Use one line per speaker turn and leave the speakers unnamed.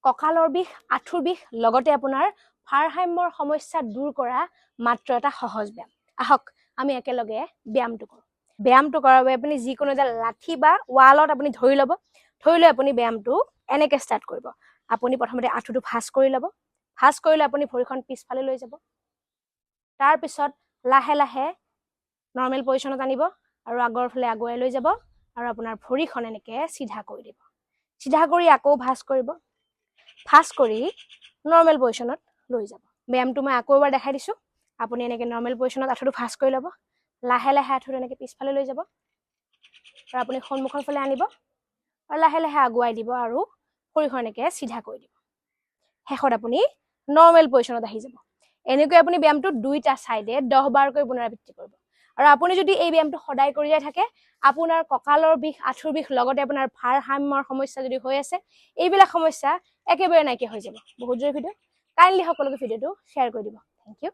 কঁকালৰ বিষ, আঁঠুৰ বিষ, লগতে আপোনাৰ ভাৰসাম্যৰ সমস্যা দূৰ কৰা মাত্ৰ এটা সহজ ব্যায়াম। আহক আমি একেলগে ব্যায়ামটো কৰোঁ। ব্যায়ামটো কৰাৰ বাবে আপুনি যিকোনো এটা লাঠি বা ৱালত আপুনি ধৰি ল'ব। ধৰি লৈ আপুনি ব্যায়ামটো এনেকৈ ষ্টাৰ্ট কৰিব। আপুনি প্ৰথমতে আঁঠুটো ভাঁজ কৰি ল'ব। ভাঁজ কৰিলে আপুনি ভৰিখন পিছফালে লৈ যাব। তাৰপিছত লাহে লাহে নৰ্মেল পজিশ্যনত আনিব আৰু আগৰ ফালে আগুৱাই লৈ যাব আৰু আপোনাৰ ভৰিখন এনেকৈ চিধা কৰি দিব। চিধা কৰি আকৌ ভাঁজ কৰিব। ভাঁজ কৰি নৰ্মেল পজিশ্যনত লৈ যাব। ব্যায়ামটো মই আকৌ এবাৰ দেখাই দিছোঁ। আপুনি এনেকৈ নৰ্মেল পজিশ্যনত আঁঠুটো ভাঁজ কৰি ল'ব। লাহে লাহে আঁঠুটো এনেকৈ পিছফালে লৈ যাব আৰু আপুনি সন্মুখৰ ফালে আনিব আৰু লাহে লাহে আগুৱাই দিব আৰু ভৰিখন এনেকৈ চিধা কৰি দিব। শেষত আপুনি নৰ্মেল পজিশ্যনত আহি যাব। এনেকৈ আপুনি ব্যায়ামটো দুইটা চাইডে 10 বাৰকৈ পুনৰাবৃত্তি কৰিব। আৰু আপুনি যদি এই ব্যায়ামটো সদায় কৰি যাই থাকে, আপোনাৰ কঁকালৰ বিষ, আঁঠুৰ বিষ, লগতে আপোনাৰ ভাৰসাম্যৰ সমস্যা যদি হৈ আছে, এইবিলাক সমস্যা একেবাৰে নাইকিয়া হৈ যাব। বহুত জৰুৰী ভিডিঅ'। কাইণ্ডলি সকলোকে ভিডিঅ'টো শ্বেয়াৰ কৰি দিব। Thank U.